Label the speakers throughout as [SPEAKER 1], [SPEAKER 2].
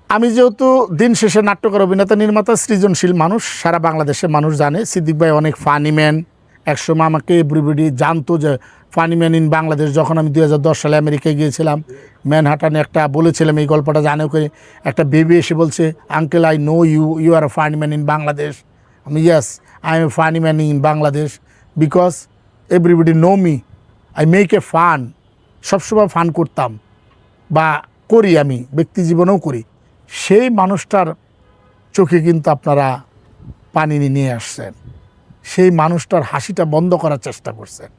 [SPEAKER 1] আমি যেহেতু দিন শেষে নাট্যকার অভিনেতা নির্মাতা সৃজনশীল মানুষ, সারা বাংলাদেশের মানুষ জানে সিদ্দিক ভাই অনেক ফানি ম্যান। একসময় আমাকে এভরিবডি জানতো যে ফানি ম্যান ইন বাংলাদেশ। যখন আমি 2010 সালে আমেরিকায় গিয়েছিলাম, ম্যানহাটানে একটা বলেছিলাম, এই গল্পটা জানে করে একটা বেবি এসে বলছে, uncle I know you, you are a funny man in Bangladesh. আমি yes, I am a funny man in Bangladesh because everybody know me, I make a fun. সবসময় ফান করতাম বা করি, আমি ব্যক্তি জীবনেও করি। সেই মানুষটার চোখে কিন্তু আপনারা পানি নিয়ে আসছেন, সেই মানুষটার হাসিটা বন্ধ করার চেষ্টা করছেন,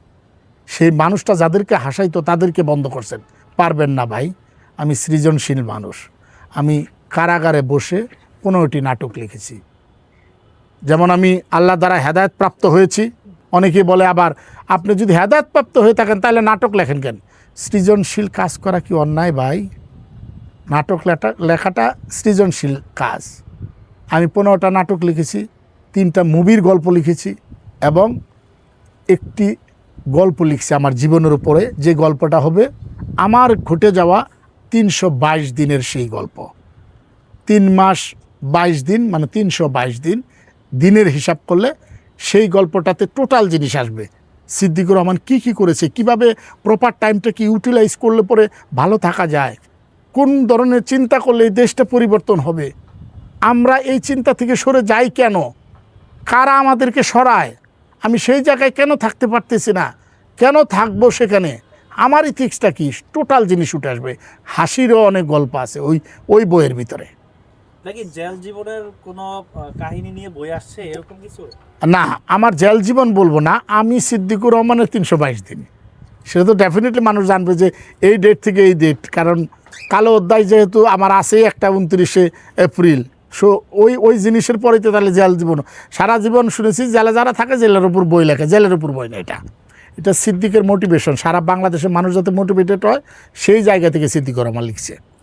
[SPEAKER 1] সেই মানুষটা যাদেরকে হাসাইতো তাদেরকে বন্ধ করছেন। পারবেন না ভাই। আমি সৃজনশীল মানুষ, আমি কারাগারে বসে 15টি নাটক লিখেছি। যেমন আমি আল্লাহ দ্বারা হেদায়েত প্রাপ্ত হয়েছি। অনেকে বলে আবার, আপনি যদি হেদায়েত প্রাপ্ত হয়ে থাকেন তাহলে নাটক লেখেন কেন? সৃজনশীল কাজ করা কি অন্যায় ভাই? নাটক লেখাটা সৃজনশীল কাজ। আমি 15টা নাটক লিখেছি, 3টা মুভির গল্প লিখেছি এবং একটি গল্প লিখছি আমার জীবনের উপরে, যে গল্পটা হবে আমার ঘটে যাওয়া 322 দিনের সেই গল্প। 3 মাস 22 দিন মানে 322 দিন, দিনের হিসাব করলে সেই গল্পটাতে টোটাল জিনিস আসবে। সিদ্দিকুর রহমান কী করেছে, কিভাবে প্রপার টাইমটাকে ইউটিলাইজ করলে পরে ভালো থাকা যায়, কোন ধরনের চিন্তা করলে এই দেশটা পরিবর্তন হবে, আমরা এই চিন্তা থেকে সরে যাই কেন, কারা আমাদেরকে সরায়, আমি সেই জায়গায় কেন থাকতে পারতেছি না, কেন থাকবো সেখানে, আমার ইথিক্সটা কি, টোটাল জিনিস উঠে আসবে। হাসিরও অনেক গল্প আছে ওই বইয়ের ভিতরে।
[SPEAKER 2] নাকি জেল জীবনের কোনো কাহিনী নিয়ে বই আসছে এরকম কিছু?
[SPEAKER 1] না, আমার জেল জীবন বলবো না, আমি সিদ্দিকুর রহমানের 322 দিন, সেটা তো ডেফিনেটলি মানুষ জানবে যে এই ডেট থেকে এই ডেট। কারণ কালো অধ্যায় যেহেতু আমার আছেই একটা 29শে এপ্রিল, সো ওই জিনিসের পরেই তো তাহলে জেল জীবন। সারা জীবন শুনেছি জেলে যারা থাকে জেলের উপর বই লেখে, জেলের উপর বই না। এটা সিদ্দিকের মোটিভেশন, সারা বাংলাদেশের মানুষ যাতে মোটিভেটেড হয় সেই জায়গা থেকে সিদ্দিকুর রহমান লিখছে।